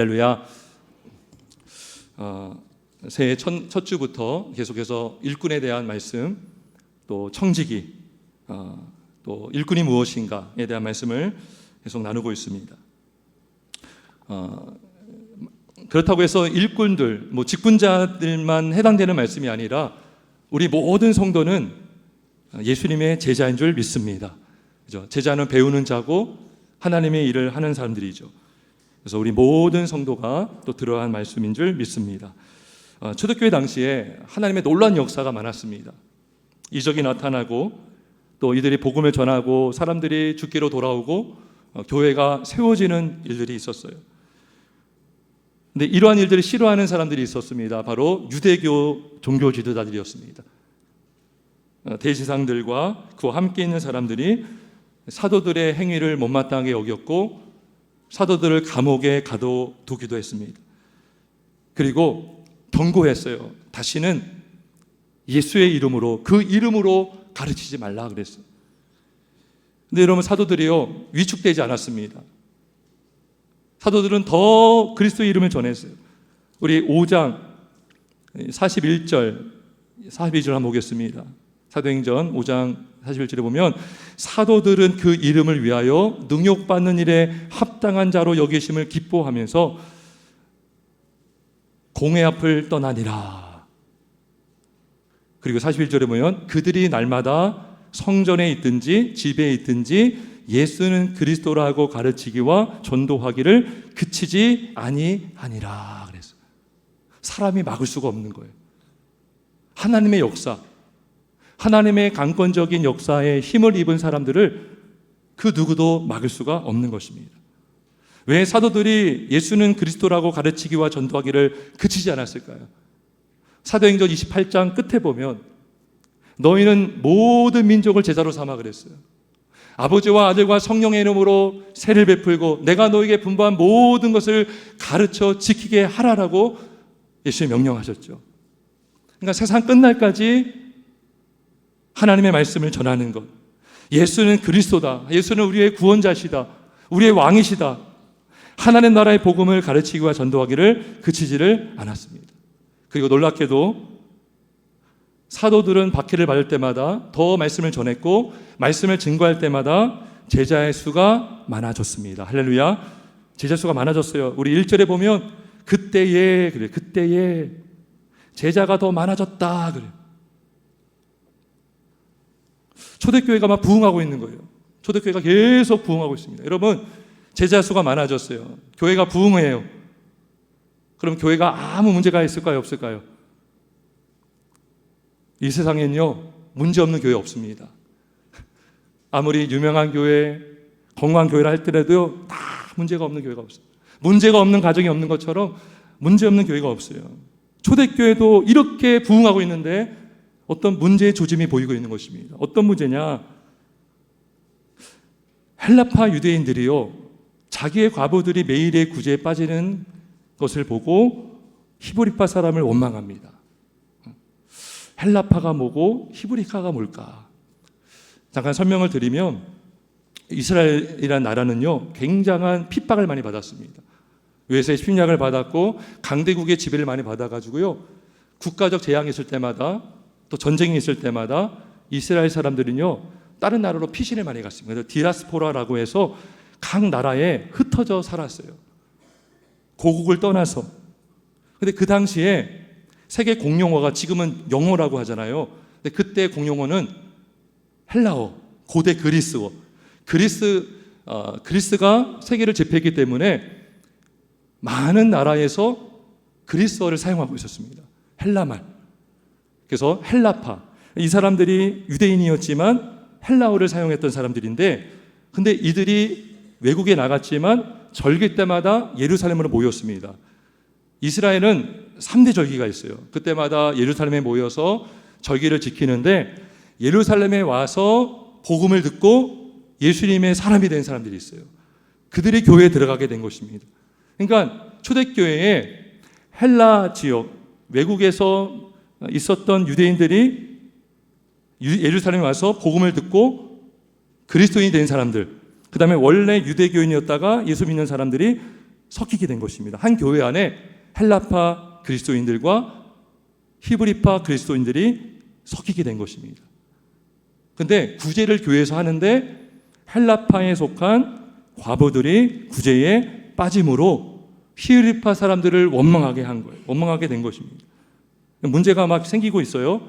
할렐루야. 새해 첫 주부터 계속해서 일꾼에 대한 말씀, 또 청지기, 또 일꾼이 무엇인가에 대한 말씀을 계속 나누고 있습니다. 그렇다고 해서 일꾼들, 직분자들만 해당되는 말씀이 아니라 우리 모든 성도는 예수님의 제자인 줄 믿습니다. 그죠? 제자는 배우는 자고 하나님의 일을 하는 사람들이죠. 그래서 우리 모든 성도가 또 들어간 말씀인 줄 믿습니다. 초대교회 당시에 하나님의 놀라운 역사가 많았습니다. 이적이 나타나고 또 이들이 복음을 전하고 사람들이 주께로 돌아오고 교회가 세워지는 일들이 있었어요. 근데 이러한 일들을 싫어하는 사람들이 있었습니다. 바로 유대교 종교 지도자들이었습니다. 대지상들과 그와 함께 있는 사람들이 사도들의 행위를 못마땅하게 여겼고 사도들을 감옥에 가둬두기도 했습니다. 그리고 경고했어요. 다시는 예수의 이름으로, 그 이름으로 가르치지 말라 그랬어요. 근데 여러분, 사도들이요 위축되지 않았습니다. 사도들은 더 그리스도의 이름을 전했어요. 우리 5장 41절 42절 한번 보겠습니다. 사도행전 5장 41절에 보면 사도들은 그 이름을 위하여 능욕받는 일에 합당한 자로 여기심을 기뻐하면서 공회 앞을 떠나니라. 그리고 41절에 보면 그들이 날마다 성전에 있든지 집에 있든지 예수는 그리스도라고 가르치기와 전도하기를 그치지 아니하니라 그랬어요. 사람이 막을 수가 없는 거예요. 하나님의 역사, 하나님의 강권적인 역사에 힘을 입은 사람들을 그 누구도 막을 수가 없는 것입니다. 왜 사도들이 예수는 그리스도라고 가르치기와 전도하기를 그치지 않았을까요? 사도행전 28장 끝에 보면 너희는 모든 민족을 제자로 삼아 그랬어요. 아버지와 아들과 성령의 이름으로 세를 베풀고 내가 너희에게 분부한 모든 것을 가르쳐 지키게 하라라고 예수님이 명령하셨죠. 그러니까 세상 끝날까지 하나님의 말씀을 전하는 것, 예수는 그리스도다, 예수는 우리의 구원자시다, 우리의 왕이시다, 하나님 나라의 복음을 가르치기와 전도하기를 그치지를 않았습니다. 그리고 놀랍게도 사도들은 박해를 받을 때마다 더 말씀을 전했고 말씀을 증거할 때마다 제자의 수가 많아졌습니다. 할렐루야. 제자 수가 많아졌어요. 우리 1절에 보면 그때에 그래, 그때에 제자가 더 많아졌다 그래. 초대교회가 막 부흥하고 있는 거예요. 초대교회가 계속 부흥하고 있습니다. 여러분, 제자 수가 많아졌어요. 교회가 부흥해요. 그럼 교회가 아무 문제가 있을까요? 없을까요? 이 세상엔요 문제 없는 교회 없습니다. 아무리 유명한 교회, 건강한 교회라 할때라도 다 문제가 없는 교회가 없어요. 문제가 없는 가정이 없는 것처럼 문제 없는 교회가 없어요. 초대교회도 이렇게 부흥하고 있는데 어떤 문제의 조짐이 보이고 있는 것입니다. 어떤 문제냐? 헬라파 유대인들이요 자기의 과부들이 매일의 구제에 빠지는 것을 보고 히브리파 사람을 원망합니다. 헬라파가 뭐고 히브리파가 뭘까? 잠깐 설명을 드리면 이스라엘이라는 나라는요 굉장한 핍박을 많이 받았습니다. 외세의 침략을 받았고 강대국의 지배를 많이 받아가지고요 국가적 재앙이 있을 때마다 또 전쟁이 있을 때마다 이스라엘 사람들은요 다른 나라로 피신을 많이 갔습니다. 그래서 디아스포라라고 해서 각 나라에 흩어져 살았어요. 고국을 떠나서. 근데 그 당시에 세계 공용어가 지금은 영어라고 하잖아요. 근데 그때 공용어는 헬라어, 고대 그리스어. 그리스가 세계를 제패했기 때문에 많은 나라에서 그리스어를 사용하고 있었습니다. 헬라말. 그래서 헬라파. 이 사람들이 유대인이었지만 헬라어를 사용했던 사람들인데 근데 이들이 외국에 나갔지만 절기 때마다 예루살렘으로 모였습니다. 이스라엘은 3대 절기가 있어요. 그때마다 예루살렘에 모여서 절기를 지키는데 예루살렘에 와서 복음을 듣고 예수님의 사람이 된 사람들이 있어요. 그들이 교회에 들어가게 된 것입니다. 그러니까 초대교회에 헬라 지역, 외국에서 있었던 유대인들이 예루살렘에 와서 복음을 듣고 그리스도인이 된 사람들, 그 다음에 원래 유대교인이었다가 예수 믿는 사람들이 섞이게 된 것입니다. 한 교회 안에 헬라파 그리스도인들과 히브리파 그리스도인들이 섞이게 된 것입니다. 근데 구제를 교회에서 하는데 헬라파에 속한 과부들이 구제에 빠짐으로 히브리파 사람들을 원망하게 한 거예요. 원망하게 된 것입니다. 문제가 막 생기고 있어요.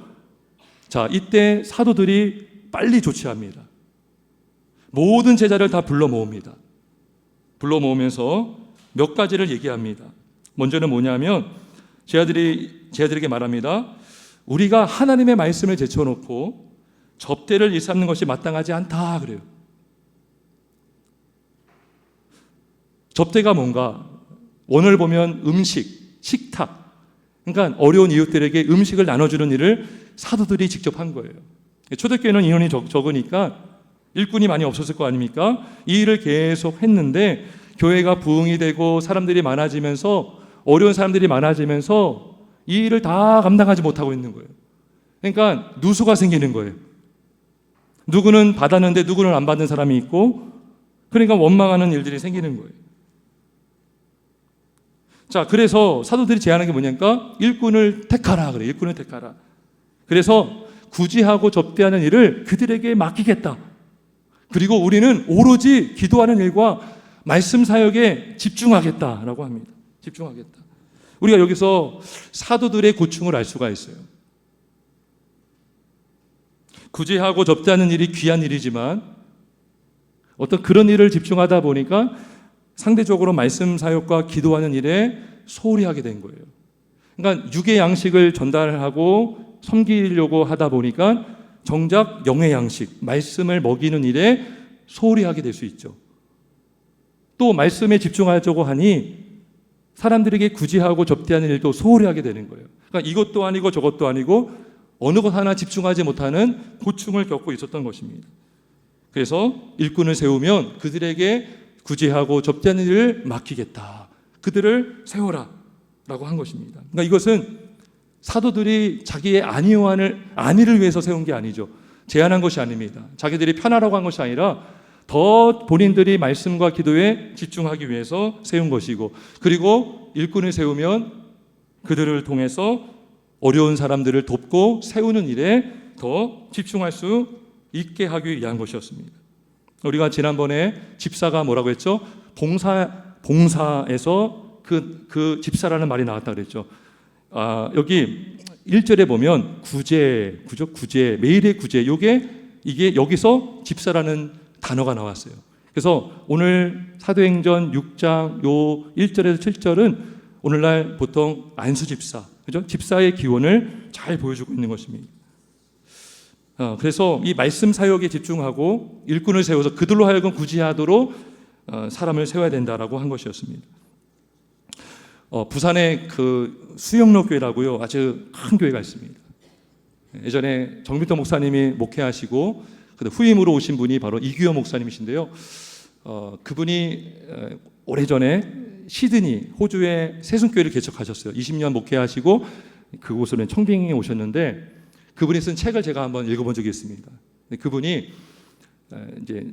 자, 이때 사도들이 빨리 조치합니다. 모든 제자를 다 불러 모읍니다. 불러 모으면서 몇 가지를 얘기합니다. 먼저는 뭐냐면 제자들에게 말합니다. 우리가 하나님의 말씀을 제쳐놓고 접대를 일삼는 것이 마땅하지 않다 그래요. 접대가 뭔가? 원어를 보면 음식, 식탁. 그러니까 어려운 이웃들에게 음식을 나눠주는 일을 사도들이 직접 한 거예요. 초대교회는 인원이 적으니까 일꾼이 많이 없었을 거 아닙니까? 이 일을 계속 했는데 교회가 부흥이 되고 사람들이 많아지면서 어려운 사람들이 많아지면서 이 일을 다 감당하지 못하고 있는 거예요. 그러니까 누수가 생기는 거예요. 누구는 받았는데 누구는 안 받는 사람이 있고, 그러니까 원망하는 일들이 생기는 거예요. 자, 그래서 사도들이 제안한 게 뭐냐니까 일꾼을 택하라 그래요. 일꾼을 택하라. 그래서 구제하고 접대하는 일을 그들에게 맡기겠다. 그리고 우리는 오로지 기도하는 일과 말씀 사역에 집중하겠다라고 합니다. 집중하겠다. 우리가 여기서 사도들의 고충을 알 수가 있어요. 구제하고 접대하는 일이 귀한 일이지만 어떤 그런 일을 집중하다 보니까 상대적으로 말씀 사역과 기도하는 일에 소홀히 하게 된 거예요. 그러니까 육의 양식을 전달하고 섬기려고 하다 보니까 정작 영의 양식, 말씀을 먹이는 일에 소홀히 하게 될 수 있죠. 또 말씀에 집중하려고 하니 사람들에게 구제하고 접대하는 일도 소홀히 하게 되는 거예요. 그러니까 이것도 아니고 저것도 아니고 어느 것 하나 집중하지 못하는 고충을 겪고 있었던 것입니다. 그래서 일꾼을 세우면 그들에게 구제하고 접대하는 일을 맡기겠다. 그들을 세워라 라고 한 것입니다. 그러니까 이것은 사도들이 자기의 안위를 위해서 세운 게 아니죠. 제안한 것이 아닙니다. 자기들이 편하라고 한 것이 아니라 더 본인들이 말씀과 기도에 집중하기 위해서 세운 것이고, 그리고 일꾼을 세우면 그들을 통해서 어려운 사람들을 돕고 세우는 일에 더 집중할 수 있게 하기 위한 것이었습니다. 우리가 지난번에 집사가 뭐라고 했죠? 봉사에서 그 집사라는 말이 나왔다 그랬죠. 여기 1절에 보면 구제, 매일의 구제, 이게 여기서 집사라는 단어가 나왔어요. 그래서 오늘 사도행전 6장 요 1절에서 7절은 오늘날 보통 안수집사, 그죠? 집사의 기원을 잘 보여주고 있는 것입니다. 그래서 이 말씀 사역에 집중하고 일꾼을 세워서 그들로 하여금 구제하도록 사람을 세워야 된다라고 한 것이었습니다. 부산에 그 수영로 교회라고요, 아주 큰 교회가 있습니다. 예전에 정민도 목사님이 목회하시고 후임으로 오신 분이 바로 이규호 목사님이신데요. 그분이 오래전에 시드니, 호주의 세순교회를 개척하셨어요. 20년 목회하시고 그곳으로는 청빙에 오셨는데 그분이 쓴 책을 제가 한번 읽어본 적이 있습니다. 그분이 이제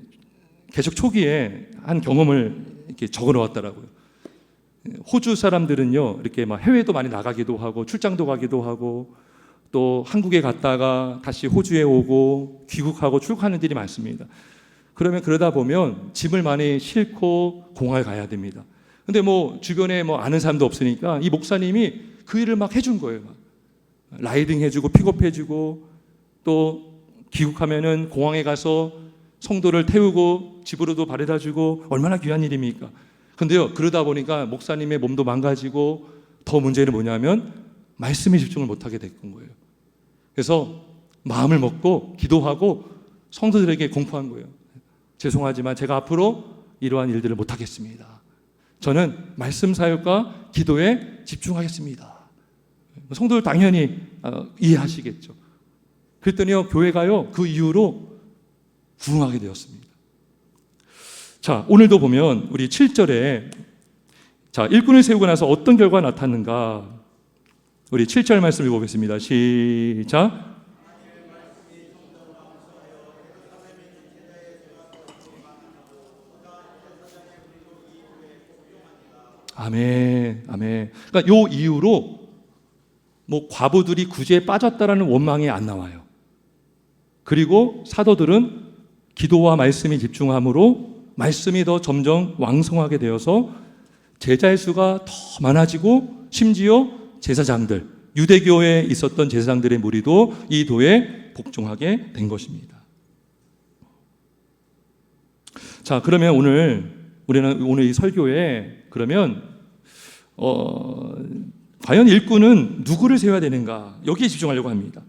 개척 초기에 한 경험을 이렇게 적어 놓았더라고요. 호주 사람들은요, 이렇게 막 해외도 많이 나가기도 하고 출장도 가기도 하고 또 한국에 갔다가 다시 호주에 오고 귀국하고 출국하는 일이 많습니다. 그러다 보면 짐을 많이 싣고 공항에 가야 됩니다. 근데 뭐 주변에 뭐 아는 사람도 없으니까 이 목사님이 그 일을 막 해준 거예요. 막. 라이딩 해주고 픽업해주고 또 귀국하면은 공항에 가서 성도를 태우고 집으로도 바래다주고 얼마나 귀한 일입니까? 근데요, 그러다 보니까 목사님의 몸도 망가지고 더 문제는 뭐냐면 말씀에 집중을 못하게 됐던 거예요. 그래서 마음을 먹고 기도하고 성도들에게 공포한 거예요. 죄송하지만 제가 앞으로 이러한 일들을 못하겠습니다. 저는 말씀 사역과 기도에 집중하겠습니다. 성도들 당연히 이해하시겠죠. 그랬더니요, 교회가요 그 이후로 부흥하게 되었습니다. 자, 오늘도 보면 우리 7절에 자, 일꾼을 세우고 나서 어떤 결과가 나타났는가? 우리 7절 말씀 읽어보겠습니다. 시작. 아멘, 아멘. 그러니까 요 이후로 뭐 과부들이 구제에 빠졌다라는 원망이 안 나와요. 그리고 사도들은 기도와 말씀에 집중함으로 말씀이 더 점점 왕성하게 되어서 제자의 수가 더 많아지고, 심지어 제사장들, 유대교에 있었던 제사장들의 무리도 이 도에 복종하게 된 것입니다. 자, 그러면 우리는 오늘 이 설교에 그러면 과연 일꾼은 누구를 세워야 되는가? 여기에 집중하려고 합니다.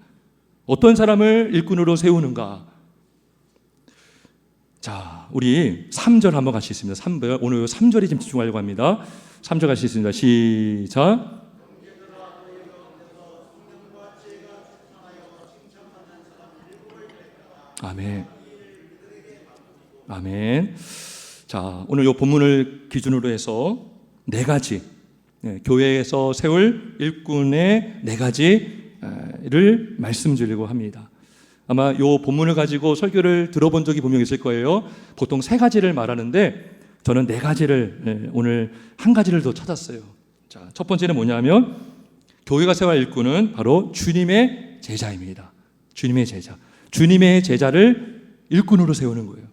어떤 사람을 일꾼으로 세우는가? 자, 우리 3절 한번 같이 있습니다. 3절, 오늘 3절에 지금 집중하려고 합니다. 3절 같이 있습니다. 시작. 아멘. 아멘. 자, 오늘 이 본문을 기준으로 해서 네 가지, 교회에서 세울 일꾼의 네 가지를 말씀드리려고 합니다. 아마 이 본문을 가지고 설교를 들어본 적이 분명히 있을 거예요. 보통 세 가지를 말하는데 저는 네 가지를, 오늘 한 가지를 더 찾았어요. 자, 첫 번째는 뭐냐면 교회가 세워야 할 일꾼은 바로 주님의 제자입니다. 주님의 제자. 주님의 제자를 일꾼으로 세우는 거예요.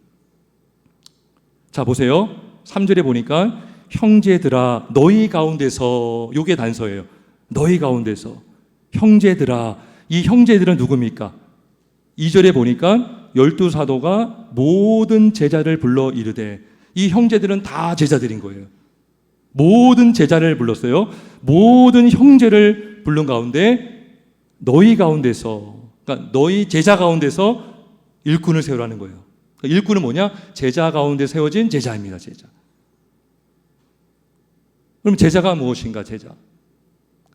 자, 보세요. 3절에 보니까 형제들아 너희 가운데서, 요게 단서예요. 너희 가운데서. 형제들아. 이 형제들은 누굽니까? 2절에 보니까 12사도가 모든 제자를 불러 이르되, 이 형제들은 다 제자들인 거예요. 모든 제자를 불렀어요. 모든 형제를 부른 가운데 너희 가운데서, 그러니까 너희 제자 가운데서 일꾼을 세우라는 거예요. 그러니까 일꾼은 뭐냐? 제자 가운데 세워진 제자입니다. 제자. 그럼 제자가 무엇인가? 제자.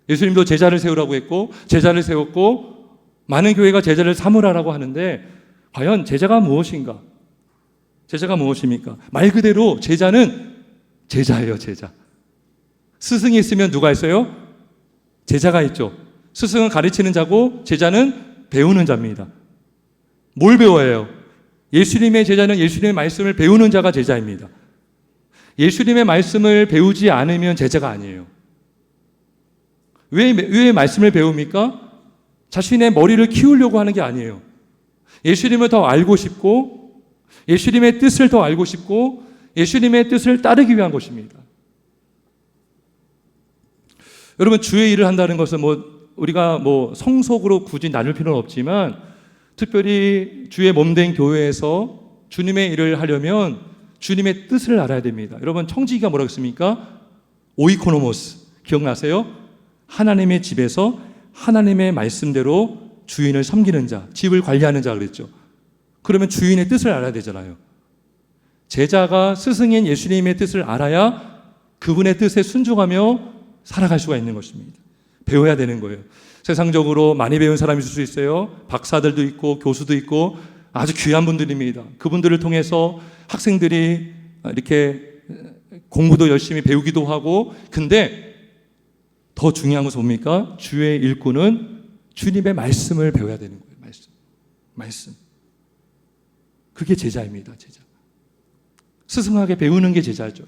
예수님도 제자를 세우라고 했고 제자를 세웠고 많은 교회가 제자를 삼으라고 하는데 과연 제자가 무엇인가? 제자가 무엇입니까? 말 그대로 제자는 제자예요. 제자. 스승이 있으면 누가 있어요? 제자가 있죠. 스승은 가르치는 자고 제자는 배우는 자입니다. 뭘 배워야 해요? 예수님의 제자는 예수님의 말씀을 배우는 자가 제자입니다. 예수님의 말씀을 배우지 않으면 제자가 아니에요. 왜 말씀을 배웁니까? 자신의 머리를 키우려고 하는 게 아니에요. 예수님을 더 알고 싶고 예수님의 뜻을 더 알고 싶고 예수님의 뜻을 따르기 위한 것입니다. 여러분, 주의 일을 한다는 것은 우리가 성속으로 굳이 나눌 필요는 없지만 특별히 주의 몸된 교회에서 주님의 일을 하려면 주님의 뜻을 알아야 됩니다. 여러분, 청지기가 뭐라고 했습니까? 오이코노모스 기억나세요? 하나님의 집에서 하나님의 말씀대로 주인을 섬기는 자, 집을 관리하는 자 그랬죠. 그러면 주인의 뜻을 알아야 되잖아요. 제자가 스승인 예수님의 뜻을 알아야 그분의 뜻에 순종하며 살아갈 수가 있는 것입니다. 배워야 되는 거예요. 세상적으로 많이 배운 사람이 있을 수 있어요. 박사들도 있고 교수도 있고 아주 귀한 분들입니다. 그분들을 통해서 학생들이 이렇게 공부도 열심히 배우기도 하고, 근데 더 중요한 것은 뭡니까? 주의 일꾼은 주님의 말씀을 배워야 되는 거예요. 말씀. 그게 제자입니다. 제자. 스승하게 배우는 게 제자죠.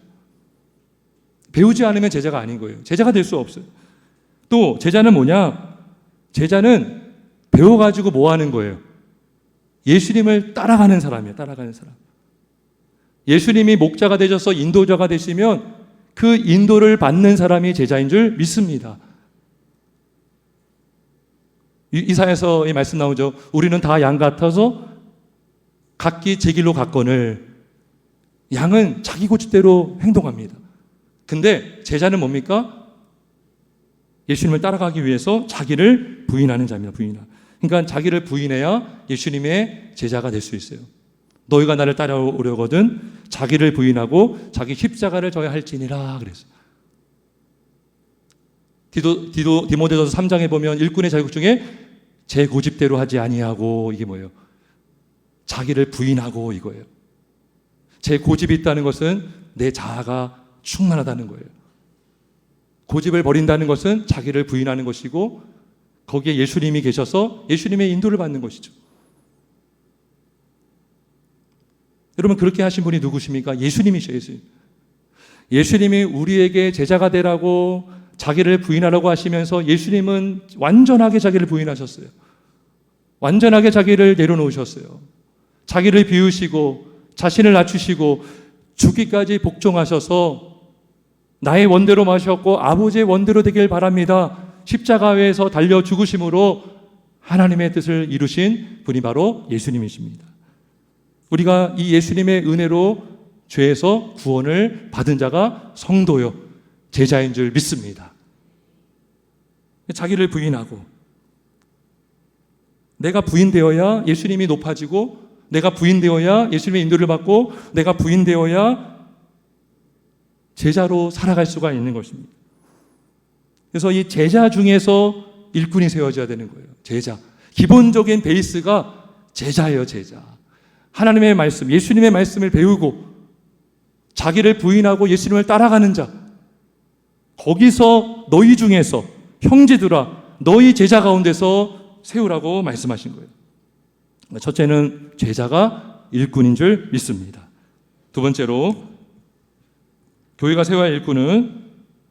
배우지 않으면 제자가 아닌 거예요. 제자가 될 수 없어요. 또 제자는 뭐냐? 제자는 배워가지고 뭐 하는 거예요? 예수님을 따라가는 사람이에요. 따라가는 사람. 예수님이 목자가 되셔서 인도자가 되시면 그 인도를 받는 사람이 제자인 줄 믿습니다. 이사야서 이 말씀 나오죠. 우리는 다 양 같아서 각기 제 길로 갔거늘. 양은 자기 고집대로 행동합니다. 근데 제자는 뭡니까? 예수님을 따라가기 위해서 자기를 부인하는 자입니다. 그러니까 자기를 부인해야 예수님의 제자가 될 수 있어요. 너희가 나를 따라오려거든 자기를 부인하고 자기 십자가를 져야 할지니라 그랬어요. 디모데전서 3장에 보면 일꾼의 자격 중에 제 고집대로 하지 아니하고, 이게 뭐예요? 자기를 부인하고, 이거예요. 제 고집이 있다는 것은 내 자아가 충만하다는 거예요. 고집을 버린다는 것은 자기를 부인하는 것이고 거기에 예수님이 계셔서 예수님의 인도를 받는 것이죠. 여러분, 그렇게 하신 분이 누구십니까? 예수님이셔. 예수님이 우리에게 제자가 되라고 자기를 부인하라고 하시면서 예수님은 완전하게 자기를 부인하셨어요. 완전하게 자기를 내려놓으셨어요. 자기를 비우시고 자신을 낮추시고 죽기까지 복종하셔서 나의 원대로 마셨고 아버지의 원대로 되길 바랍니다. 십자가에서 달려 죽으심으로 하나님의 뜻을 이루신 분이 바로 예수님이십니다. 우리가 이 예수님의 은혜로 죄에서 구원을 받은 자가 성도요, 제자인 줄 믿습니다. 자기를 부인하고, 내가 부인되어야 예수님이 높아지고, 내가 부인되어야 예수님의 인도를 받고, 내가 부인되어야 제자로 살아갈 수가 있는 것입니다. 그래서 이 제자 중에서 일꾼이 세워져야 되는 거예요. 제자. 기본적인 베이스가 제자예요, 제자. 하나님의 말씀, 예수님의 말씀을 배우고 자기를 부인하고 예수님을 따라가는 자. 거기서 너희 중에서 형제들아, 너희 제자 가운데서 세우라고 말씀하신 거예요. 첫째는 제자가 일꾼인 줄 믿습니다. 두 번째로 교회가 세워야 할 일꾼은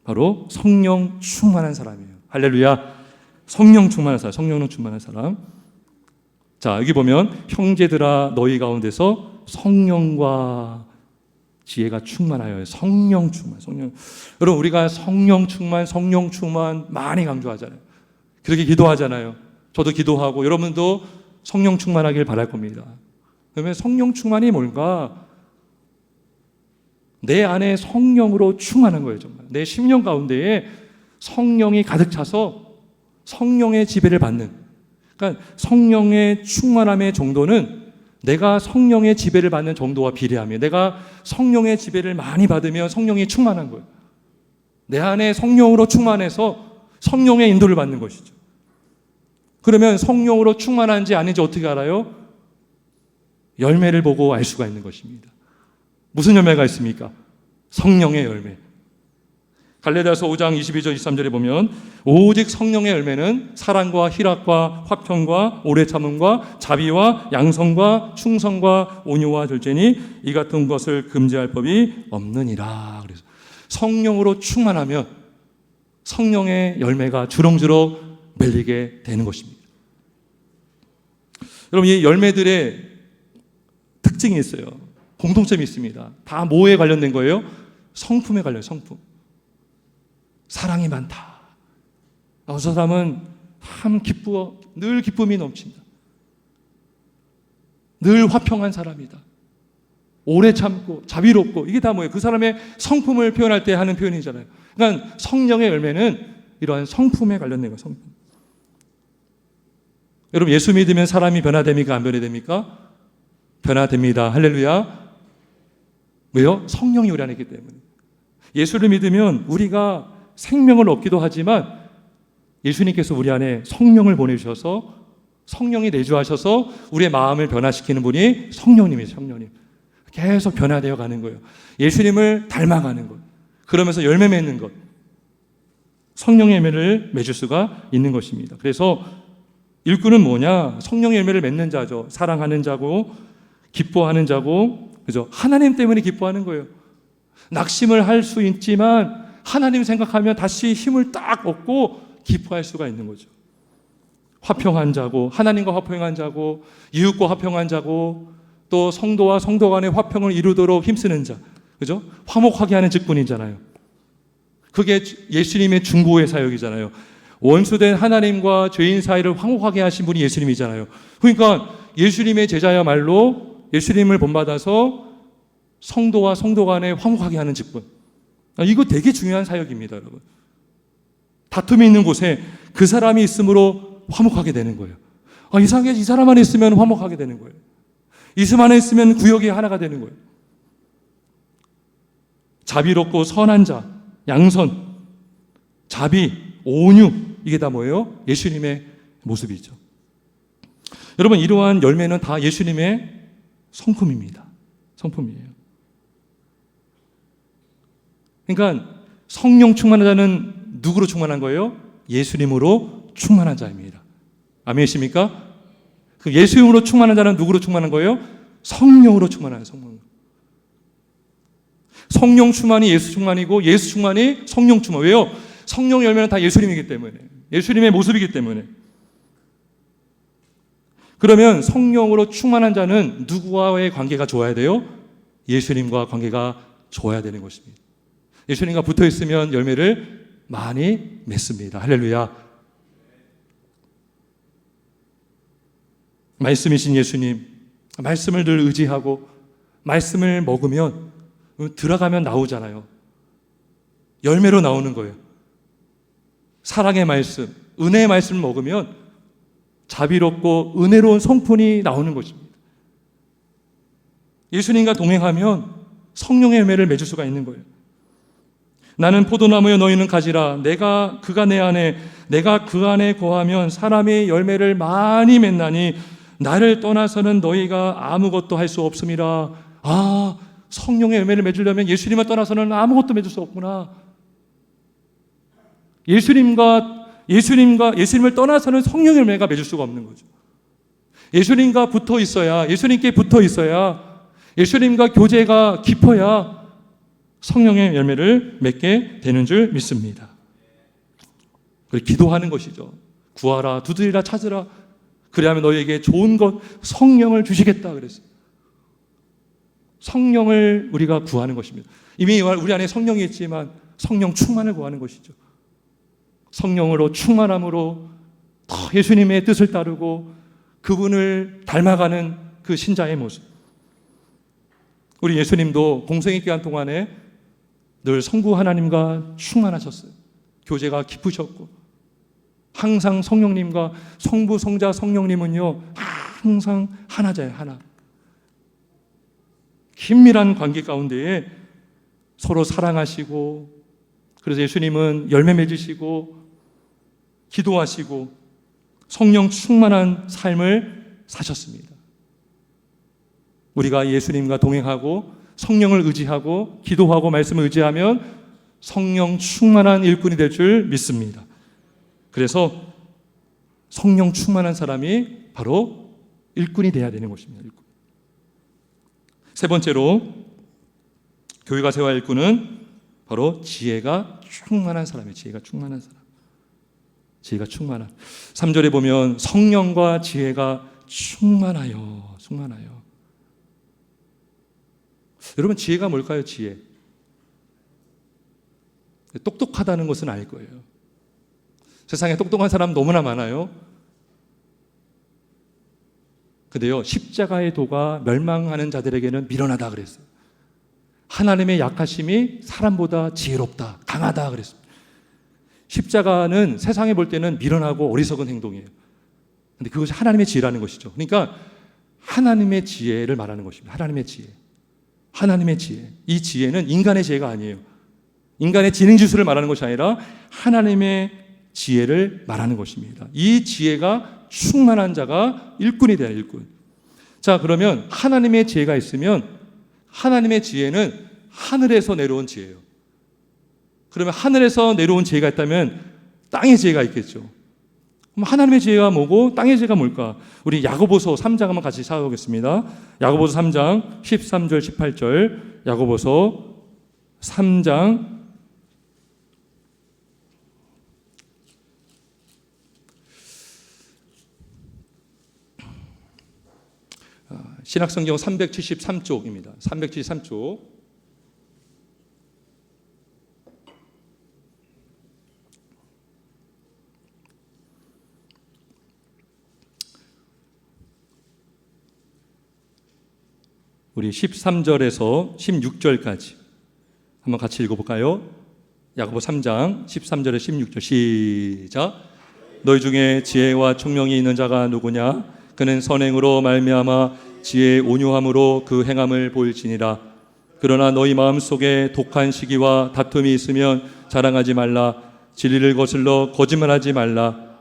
바로 성령 충만한 사람이에요. 할렐루야. 성령 충만한 사람, 성령 충만한 사람. 자, 여기 보면 형제들아 너희 가운데서 성령과 지혜가 충만하여. 성령 충만, 성령. 여러분, 우리가 성령 충만 많이 강조하잖아요. 그렇게 기도하잖아요. 저도 기도하고 여러분도 성령 충만하길 바랄 겁니다. 그러면 성령 충만이 뭘까? 내 안에 성령으로 충만한 거예요. 정말 내 심령 가운데에 성령이 가득 차서 성령의 지배를 받는, 그러니까 성령의 충만함의 정도는 내가 성령의 지배를 받는 정도와 비례하며, 내가 성령의 지배를 많이 받으면 성령이 충만한 거예요. 내 안에 성령으로 충만해서 성령의 인도를 받는 것이죠. 그러면 성령으로 충만한지 아닌지 어떻게 알아요? 열매를 보고 알 수가 있는 것입니다. 무슨 열매가 있습니까? 성령의 열매. 갈라디아서 5장 22절 23절에 보면 오직 성령의 열매는 사랑과 희락과 화평과 오래 참음과 자비와 양성과 충성과 온유와 절제니 이 같은 것을 금지할 법이 없느니라. 그래서 성령으로 충만하면 성령의 열매가 주렁주렁 맺리게 되는 것입니다. 여러분, 이 열매들의 특징이 있어요. 공통점이 있습니다. 다 뭐에 관련된 거예요? 성품에 관련해요. 성품. 사랑이 많다. 저 사람은 참 기쁘고 늘 기쁨이 넘친다. 늘 화평한 사람이다. 오래 참고 자비롭고, 이게 다 뭐예요? 그 사람의 성품을 표현할 때 하는 표현이잖아요. 그러니까 성령의 열매는 이러한 성품에 관련된 거예요. 성품. 여러분, 예수 믿으면 사람이 변화됩니까? 안 변화됩니까? 변화됩니다. 할렐루야. 왜요? 성령이 우리 안에 있기 때문에. 예수를 믿으면 우리가 생명을 얻기도 하지만 예수님께서 우리 안에 성령을 보내주셔서 성령이 내주하셔서 우리의 마음을 변화시키는 분이 성령님이에요. 성령님. 계속 변화되어 가는 거예요. 예수님을 닮아가는 것. 그러면서 열매 맺는 것. 성령의 열매를 맺을 수가 있는 것입니다. 그래서 일꾼은 뭐냐? 성령의 열매를 맺는 자죠. 사랑하는 자고 기뻐하는 자고, 그죠? 하나님 때문에 기뻐하는 거예요. 낙심을 할 수 있지만 하나님 생각하면 다시 힘을 딱 얻고 기뻐할 수가 있는 거죠. 화평한 자고, 하나님과 화평한 자고, 이웃과 화평한 자고, 또 성도와 성도 간의 화평을 이루도록 힘쓰는 자, 그죠? 화목하게 하는 직분이잖아요. 그게 예수님의 중보의 사역이잖아요. 원수된 하나님과 죄인 사이를 화목하게 하신 분이 예수님이잖아요. 그러니까 예수님의 제자야말로 예수님을 본받아서 성도와 성도 간에 화목하게 하는 직분. 이거 되게 중요한 사역입니다, 여러분. 다툼이 있는 곳에 그 사람이 있으므로 화목하게 되는 거예요. 이상하게 이 사람 안에 있으면 화목하게 되는 거예요. 이 사람 안에 있으면 구역이 하나가 되는 거예요. 자비롭고 선한 자, 양선, 자비, 온유, 이게 다 뭐예요? 예수님의 모습이죠. 여러분, 이러한 열매는 다 예수님의 성품입니다. 성품이에요. 그러니까 성령 충만한 자는 누구로 충만한 거예요? 예수님으로 충만한 자입니다. 아멘이십니까? 그 예수님으로 충만한 자는 누구로 충만한 거예요? 성령으로 충만한 성령. 성령 충만이 예수 충만이고 예수 충만이 성령 충만. 왜요? 성령 열매는 다 예수님이기 때문에, 예수님의 모습이기 때문에. 그러면 성령으로 충만한 자는 누구와의 관계가 좋아야 돼요? 예수님과 관계가 좋아야 되는 것입니다. 예수님과 붙어 있으면 열매를 많이 맺습니다. 할렐루야. 말씀이신 예수님, 말씀을 늘 의지하고 말씀을 먹으면 들어가면 나오잖아요. 열매로 나오는 거예요. 사랑의 말씀, 은혜의 말씀을 먹으면 자비롭고 은혜로운 성품이 나오는 것입니다. 예수님과 동행하면 성령의 열매를 맺을 수가 있는 거예요. 나는 포도나무여 너희는 가지라. 내가 그가 내 안에, 내가 그 안에 거하면 사람이 열매를 많이 맺나니 나를 떠나서는 너희가 아무것도 할 수 없음이라. 아, 성령의 열매를 맺으려면 예수님을 떠나서는 아무것도 맺을 수 없구나. 예수님을 떠나서는 성령의 열매가 맺을 수가 없는 거죠. 예수님과 붙어 있어야, 예수님께 붙어 있어야, 예수님과 교제가 깊어야 성령의 열매를 맺게 되는 줄 믿습니다. 그리고 기도하는 것이죠. 구하라, 두드리라, 찾으라. 그래야만 너희에게 좋은 것, 성령을 주시겠다 그랬어요. 성령을 우리가 구하는 것입니다. 이미 우리 안에 성령이 있지만 성령 충만을 구하는 것이죠. 성령으로 충만함으로 더 예수님의 뜻을 따르고 그분을 닮아가는 그 신자의 모습. 우리 예수님도 공생의 기간 동안에 늘 성부 하나님과 충만하셨어요. 교제가 깊으셨고 항상 성령님과 성부, 성자, 성령님은요 항상 하나자예요. 하나. 긴밀한 관계 가운데에 서로 사랑하시고, 그래서 예수님은 열매 맺으시고 기도하시고 성령 충만한 삶을 사셨습니다. 우리가 예수님과 동행하고 성령을 의지하고 기도하고 말씀을 의지하면 성령 충만한 일꾼이 될 줄 믿습니다. 그래서 성령 충만한 사람이 바로 일꾼이 되어야 되는 것입니다. 일꾼. 세 번째로 교회가 세워야 할 일꾼은 바로 지혜가 충만한 사람이에요. 지혜가 충만한 사람. 지혜가 충만한. 3절에 보면 성령과 지혜가 충만하여. 여러분 지혜가 뭘까요? 지혜. 똑똑하다는 것은 알 거예요. 세상에 똑똑한 사람 너무나 많아요. 근데요, 십자가의 도가 멸망하는 자들에게는 미련하다 그랬어요. 하나님의 약하심이 사람보다 지혜롭다, 강하다 그랬어요. 십자가는 세상에 볼 때는 미련하고 어리석은 행동이에요. 근데 그것이 하나님의 지혜라는 것이죠. 그러니까 하나님의 지혜를 말하는 것입니다. 하나님의 지혜. 하나님의 지혜. 이 지혜는 인간의 지혜가 아니에요. 인간의 지능지수를 말하는 것이 아니라 하나님의 지혜를 말하는 것입니다. 이 지혜가 충만한 자가 일꾼이 돼요. 일꾼. 자, 그러면 하나님의 지혜가 있으면 하나님의 지혜는 하늘에서 내려온 지혜예요. 그러면 하늘에서 내려온 지혜가 있다면 땅의 지혜가 있겠죠. 그럼 하나님의 지혜가 뭐고 땅의 지혜가 뭘까? 우리 야고보서 3장 한번 같이 찾아보겠습니다. 야고보서 3장 13절 18절. 야고보서 3장 신약성경 373쪽입니다. 373쪽. 우리 13절에서 16절까지 한번 같이 읽어볼까요? 야고보 3장 13절에 16절 시작. 너희 중에 지혜와 총명이 있는 자가 누구냐? 그는 선행으로 말미암아 지혜의 온유함으로 그 행함을 보일지니라. 그러나 너희 마음속에 독한 시기와 다툼이 있으면 자랑하지 말라. 진리를 거슬러 거짓말하지 말라.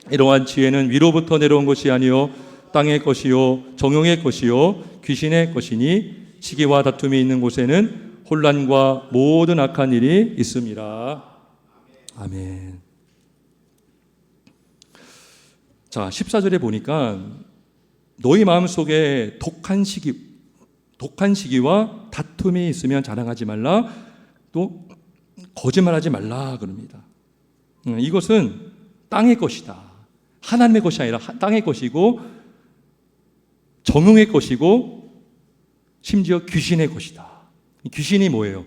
이러한 지혜는 위로부터 내려온 것이 아니요 땅의 것이요 정욕의 것이요 귀신의 것이니 시기와 다툼이 있는 곳에는 혼란과 모든 악한 일이 있음이라. 아멘. 자, 14절에 보니까 너희 마음속에 독한 독한 시기와 다툼이 있으면 자랑하지 말라. 또 거짓말하지 말라 그럽니다. 이것은 땅의 것이다. 하나님의 것이 아니라 땅의 것이고 정욕의 것이고 심지어 귀신의 것이다. 귀신이 뭐예요?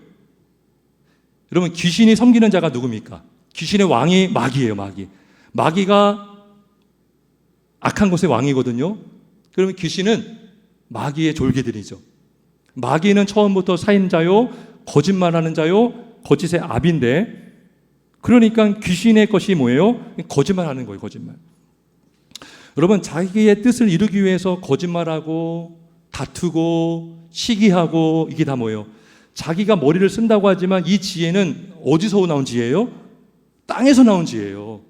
여러분, 귀신이 섬기는 자가 누굽니까? 귀신의 왕이 마귀예요. 마귀가 악한 것의 왕이거든요. 그러면 귀신은 마귀의 졸개들이죠. 마귀는 처음부터 사인자요, 거짓말하는 자요, 거짓의 압인데, 그러니까 귀신의 것이 뭐예요? 거짓말하는 거예요. 거짓말. 여러분, 자기의 뜻을 이루기 위해서 거짓말하고 다투고 시기하고, 이게 다 뭐예요? 자기가 머리를 쓴다고 하지만 이 지혜는 어디서 나온 지혜예요? 땅에서 나온 지혜예요.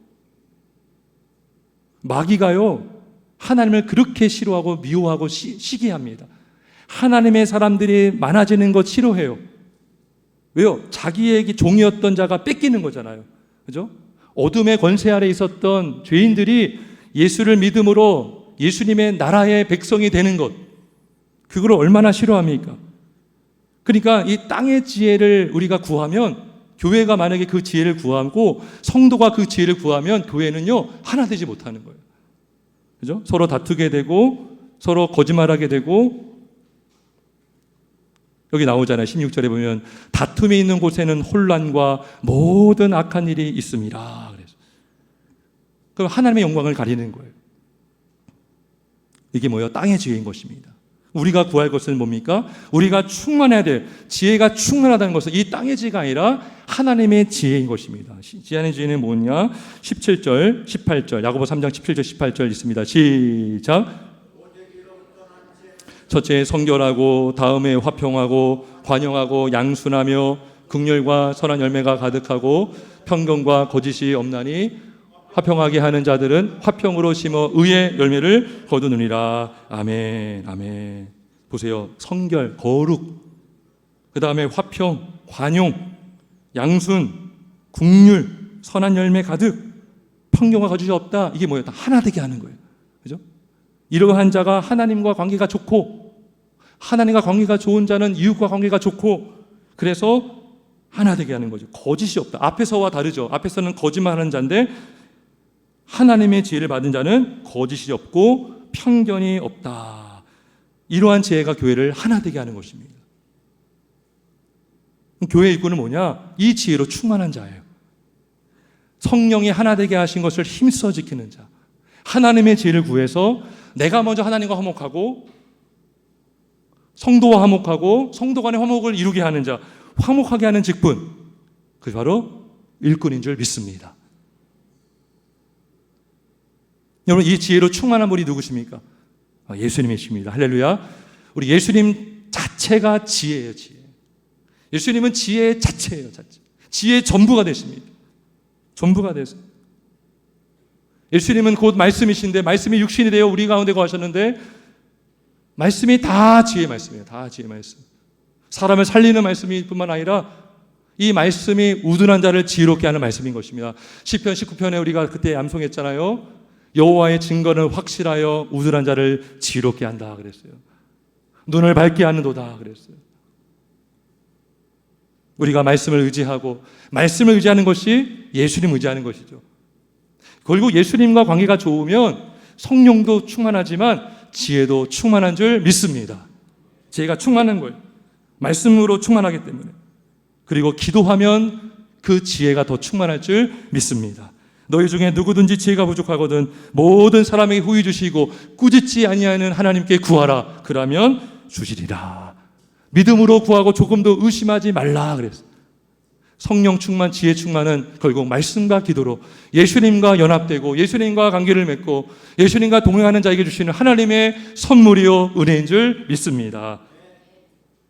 마귀가요, 하나님을 그렇게 싫어하고 미워하고 시기합니다. 하나님의 사람들이 많아지는 것 싫어해요. 왜요? 자기에게 종이었던 자가 뺏기는 거잖아요. 그죠? 어둠의 권세 아래 있었던 죄인들이 예수를 믿음으로 예수님의 나라의 백성이 되는 것, 그걸 얼마나 싫어합니까? 그러니까 이 땅의 지혜를 우리가 구하면, 교회가 만약에 그 지혜를 구하고 성도가 그 지혜를 구하면 교회는요, 하나 되지 못하는 거예요. 그죠? 서로 다투게 되고 서로 거짓말하게 되고, 여기 나오잖아요. 16절에 보면 다툼이 있는 곳에는 혼란과 모든 악한 일이 있습니다. 그래서 그럼 하나님의 영광을 가리는 거예요. 이게 뭐예요? 땅의 지혜인 것입니다. 우리가 구할 것은 뭡니까? 우리가 충만해야 될 지혜가 충만하다는 것은 이 땅의 지혜가 아니라 하나님의 지혜인 것입니다. 지혜의 지혜는 뭐냐? 17절, 18절, 야고보 3장 17절, 18절 있습니다. 시작. 첫째 성결하고 다음에 화평하고 관용하고 양순하며 긍휼과 선한 열매가 가득하고 편견과 거짓이 없나니 화평하게 하는 자들은 화평으로 심어 의의 열매를 거두느니라. 아멘. 아멘. 보세요. 성결, 거룩, 그 다음에 화평, 관용, 양순, 긍휼, 선한 열매 가득, 편견과 거짓이 없다. 이게 뭐예요? 다 하나 되게 하는 거예요. 그죠? 이러한 자가 하나님과 관계가 좋고, 하나님과 관계가 좋은 자는 이웃과 관계가 좋고, 그래서 하나 되게 하는 거죠. 거짓이 없다. 앞에서와 다르죠. 앞에서는 거짓말하는 자인데 하나님의 지혜를 받은 자는 거짓이 없고 편견이 없다. 이러한 지혜가 교회를 하나 되게 하는 것입니다. 교회 일꾼은 뭐냐? 이 지혜로 충만한 자예요. 성령이 하나 되게 하신 것을 힘써 지키는 자, 하나님의 지혜를 구해서 내가 먼저 하나님과 화목하고 성도와 화목하고 성도 간의 화목을 이루게 하는 자, 화목하게 하는 직분, 그게 바로 일꾼인 줄 믿습니다. 여러분, 이 지혜로 충만한 분이 누구십니까? 예수님이십니다. 할렐루야. 우리 예수님 자체가 지혜예요. 지혜. 예수님은 지혜의 자체예요. 자체. 지혜의 전부가 되십니다. 전부가 되세요. 예수님은 곧 말씀이신데 말씀이 육신이 되어 우리 가운데 거하셨는데 말씀이 다 지혜의 말씀이에요. 다 지혜의 말씀. 사람을 살리는 말씀이 뿐만 아니라 이 말씀이 우둔한 자를 지혜롭게 하는 말씀인 것입니다. 시편 19편에 우리가 그때 암송했잖아요. 여호와의 증거는 확실하여 우둔한 자를 지혜롭게 한다 그랬어요. 눈을 밝게 하는도다 그랬어요. 우리가 말씀을 의지하고 말씀을 의지하는 것이 예수님 의지하는 것이죠. 그리고 예수님과 관계가 좋으면 성령도 충만하지만 지혜도 충만한 줄 믿습니다. 지혜가 충만한 거예요. 말씀으로 충만하기 때문에. 그리고 기도하면 그 지혜가 더 충만할 줄 믿습니다. 너희 중에 누구든지 지혜가 부족하거든 모든 사람에게 후히 주시고 꾸짖지 아니하는 하나님께 구하라. 그러면 주시리라. 믿음으로 구하고 조금도 의심하지 말라 그랬어요. 성령 충만, 지혜 충만은 결국 말씀과 기도로 예수님과 연합되고 예수님과 관계를 맺고 예수님과 동행하는 자에게 주시는 하나님의 선물이요 은혜인 줄 믿습니다.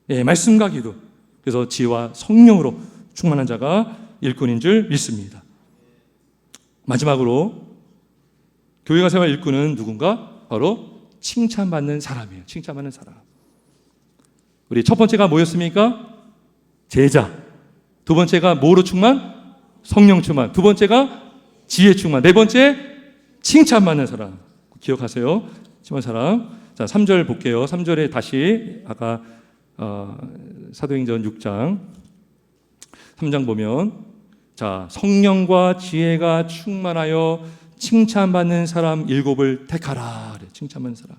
예, 말씀과 기도. 그래서 지혜와 성령으로 충만한 자가 일꾼인 줄 믿습니다. 마지막으로 교회가 생활 일꾼은 누군가? 바로 칭찬받는 사람이에요. 칭찬받는 사람. 우리 첫 번째가 뭐였습니까? 제자. 두 번째가 뭐로 충만? 성령 충만. 두 번째가 지혜 충만. 네 번째 칭찬받는 사람. 기억하세요. 칭찬받는 사람. 자, 3절 볼게요. 3절에 다시 아까 사도행전 6장 3장 보면 자, 성령과 지혜가 충만하여 칭찬받는 사람 7을 택하라. 그래, 칭찬받는 사람.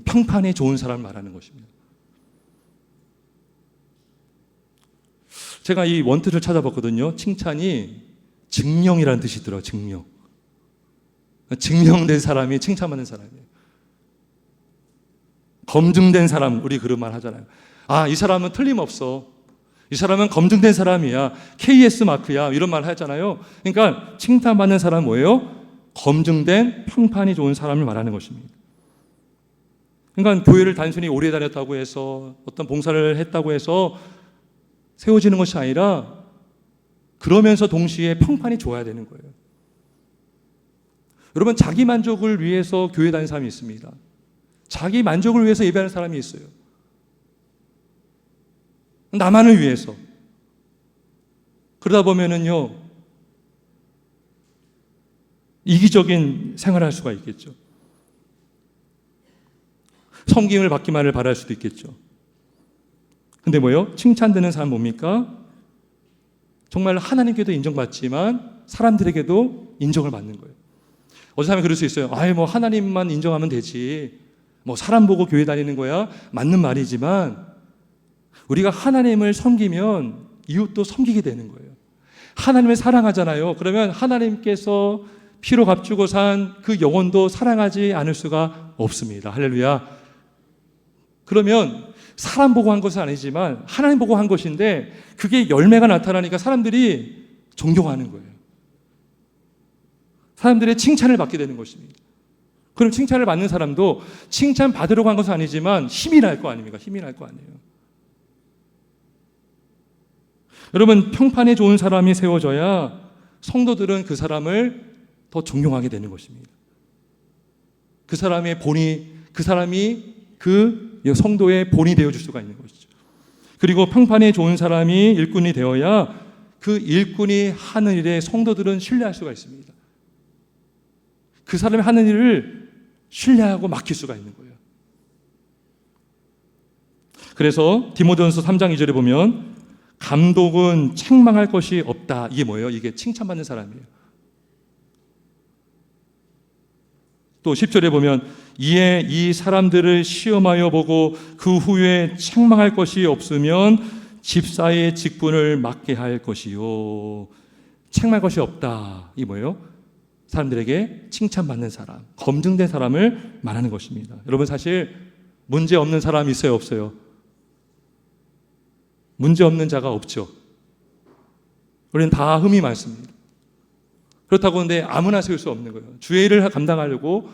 평판이 좋은 사람을 말하는 것입니다. 제가 이 원뜻을 찾아봤거든요. 칭찬이 증명이라는 뜻이 들어요. 증명. 증명된 사람이 칭찬받는 사람이에요. 검증된 사람, 우리 그런 말 하잖아요. 아, 이 사람은 틀림없어. 이 사람은 검증된 사람이야. KS 마크야. 이런 말 하잖아요. 그러니까 칭찬받는 사람은 뭐예요? 검증된 평판이 좋은 사람을 말하는 것입니다. 그러니까 교회를 단순히 오래 다녔다고 해서 어떤 봉사를 했다고 해서 세워지는 것이 아니라 그러면서 동시에 평판이 좋아야 되는 거예요. 여러분, 자기 만족을 위해서 교회 다니는 사람이 있습니다. 자기 만족을 위해서 예배하는 사람이 있어요. 나만을 위해서. 그러다 보면은요, 이기적인 생활을 할 수가 있겠죠. 섬김을 받기만을 바랄 수도 있겠죠. 근데 뭐요? 칭찬되는 사람 뭡니까? 정말 하나님께도 인정받지만 사람들에게도 인정을 받는 거예요. 어떤 사람이 그럴 수 있어요. 아예 뭐 하나님만 인정하면 되지. 뭐 사람 보고 교회 다니는 거야. 맞는 말이지만 우리가 하나님을 섬기면 이웃도 섬기게 되는 거예요. 하나님을 사랑하잖아요. 그러면 하나님께서 피로 값주고 산 그 영혼도 사랑하지 않을 수가 없습니다. 할렐루야. 그러면 사람 보고 한 것은 아니지만 하나님 보고 한 것인데 그게 열매가 나타나니까 사람들이 존경하는 거예요. 사람들의 칭찬을 받게 되는 것입니다. 그럼 칭찬을 받는 사람도 칭찬 받으려고 한 것은 아니지만 힘이 날 거 아닙니까? 힘이 날 거 아니에요. 여러분, 평판이 좋은 사람이 세워져야 성도들은 그 사람을 더 존경하게 되는 것입니다. 그 사람의 본이, 그 사람이 그 성도의 본이 되어줄 수가 있는 것이죠. 그리고 평판이 좋은 사람이 일꾼이 되어야 그 일꾼이 하는 일에 성도들은 신뢰할 수가 있습니다. 그 사람이 하는 일을 신뢰하고 맡길 수가 있는 거예요. 그래서 디모데전서 3장 2절에 보면 감독은 책망할 것이 없다. 이게 뭐예요? 이게 칭찬받는 사람이에요. 또 10절에 보면 이에 이 사람들을 시험하여 보고 그 후에 책망할 것이 없으면 집사의 직분을 맡게 할 것이요. 책망할 것이 없다. 이게 뭐예요? 사람들에게 칭찬받는 사람, 검증된 사람을 말하는 것입니다. 여러분, 사실 문제 없는 사람이 있어요, 없어요? 문제 없는 자가 없죠. 우리는 다 흠이 많습니다. 그렇다고 근데 아무나 세울 수 없는 거예요. 주의 일을 감당하려고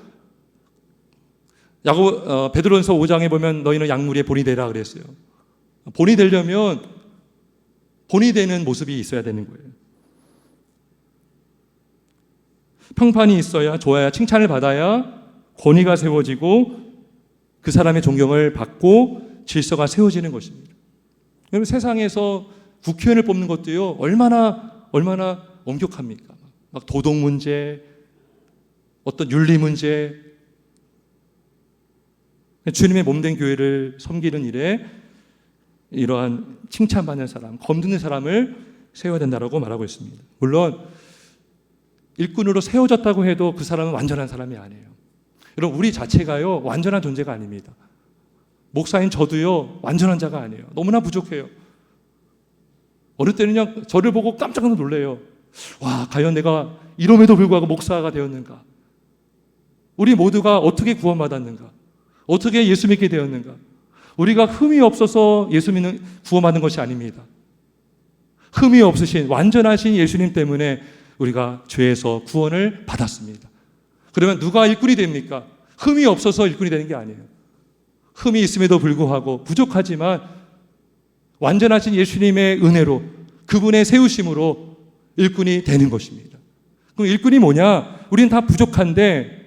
베드로전서 5장에 보면 너희는 약물의 본이 되라 그랬어요. 본이 되려면 본이 되는 모습이 있어야 되는 거예요. 평판이 있어야, 좋아야, 칭찬을 받아야 권위가 세워지고 그 사람의 존경을 받고 질서가 세워지는 것입니다. 여러분, 세상에서 국회의원을 뽑는 것도요, 얼마나 엄격합니까? 막 도덕 문제, 어떤 윤리 문제, 주님의 몸된 교회를 섬기는 일에 이러한 칭찬받는 사람, 검증된 사람을 세워야 된다고 말하고 있습니다. 물론 일꾼으로 세워졌다고 해도 그 사람은 완전한 사람이 아니에요. 여러분, 우리 자체가요, 완전한 존재가 아닙니다. 목사인 저도요, 완전한 자가 아니에요. 너무나 부족해요. 어느 때는 그냥 저를 보고 깜짝 놀래요. 와, 과연 내가 이럼에도 불구하고 목사가 되었는가? 우리 모두가 어떻게 구원받았는가? 어떻게 예수 믿게 되었는가? 우리가 흠이 없어서 예수 믿는 구원받는 것이 아닙니다. 흠이 없으신 완전하신 예수님 때문에 우리가 죄에서 구원을 받았습니다. 그러면 누가 일꾼이 됩니까? 흠이 없어서 일꾼이 되는 게 아니에요. 흠이 있음에도 불구하고 부족하지만 완전하신 예수님의 은혜로, 그분의 세우심으로 일꾼이 되는 것입니다. 그럼 일꾼이 뭐냐? 우리는 다 부족한데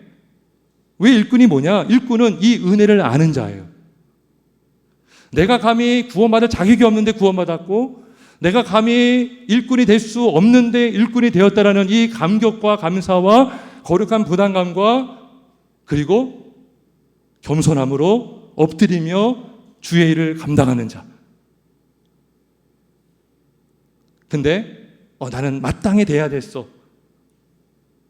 왜 일꾼이 뭐냐? 일꾼은 이 은혜를 아는 자예요. 내가 감히 구원받을 자격이 없는데 구원받았고, 내가 감히 일꾼이 될 수 없는데 일꾼이 되었다라는 이 감격과 감사와 거룩한 부담감과 그리고 겸손함으로 엎드리며 주의 일을 감당하는 자. 근데 나는 마땅히 돼야 됐어.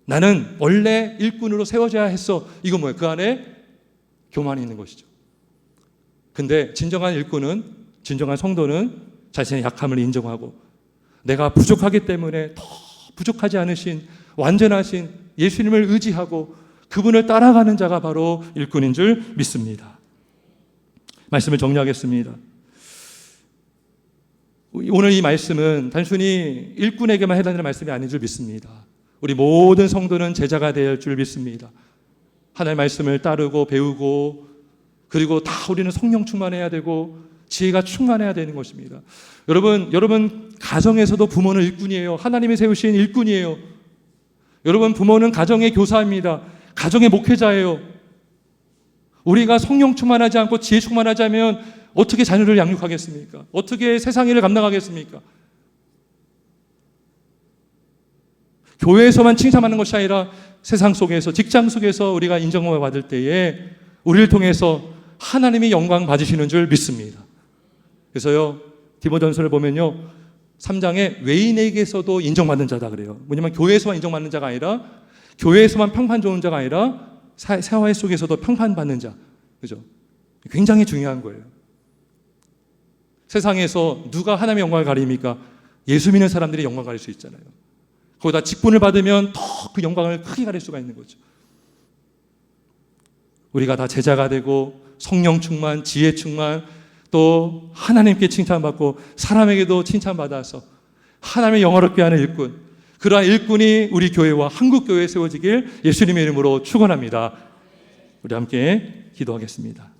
나는 원래 일꾼으로 세워져야 했어. 이거 뭐예요? 그 안에 교만이 있는 것이죠. 근데 진정한 일꾼은, 진정한 성도는 자신의 약함을 인정하고 내가 부족하기 때문에 더 부족하지 않으신 완전하신 예수님을 의지하고 그분을 따라가는 자가 바로 일꾼인 줄 믿습니다. 말씀을 정리하겠습니다. 오늘 이 말씀은 단순히 일꾼에게만 해당되는 말씀이 아닌 줄 믿습니다. 우리 모든 성도는 제자가 될 줄 믿습니다. 하나님의 말씀을 따르고 배우고 그리고 다 우리는 성령 충만해야 되고 지혜가 충만해야 되는 것입니다. 여러분 가정에서도 부모는 일꾼이에요. 하나님이 세우신 일꾼이에요. 여러분 부모는 가정의 교사입니다. 가정의 목회자예요. 우리가 성령 충만하지 않고 지혜 충만하지 않으면 어떻게 자녀를 양육하겠습니까? 어떻게 세상 일을 감당하겠습니까? 교회에서만 칭찬하는 것이 아니라 세상 속에서, 직장 속에서 우리가 인정을 받을 때에 우리를 통해서 하나님이 영광 받으시는 줄 믿습니다. 그래서요, 디모전서를 보면요, 3장에 외인에게서도 인정받는 자다 그래요. 뭐냐면 교회에서만 인정받는 자가 아니라, 교회에서만 평판 좋은 자가 아니라 사회 속에서도 평판받는 자. 그죠? 굉장히 중요한 거예요. 세상에서 누가 하나님의 영광을 가립니까? 예수 믿는 사람들이 영광을 가릴 수 있잖아요. 거기다 직분을 받으면 더 그 영광을 크게 가릴 수가 있는 거죠. 우리가 다 제자가 되고 성령 충만, 지혜 충만, 또 하나님께 칭찬받고 사람에게도 칭찬받아서 하나님의 영화롭게 하는 일꾼, 그러한 일꾼이 우리 교회와 한국교회에 세워지길 예수님의 이름으로 축원합니다. 우리 함께 기도하겠습니다.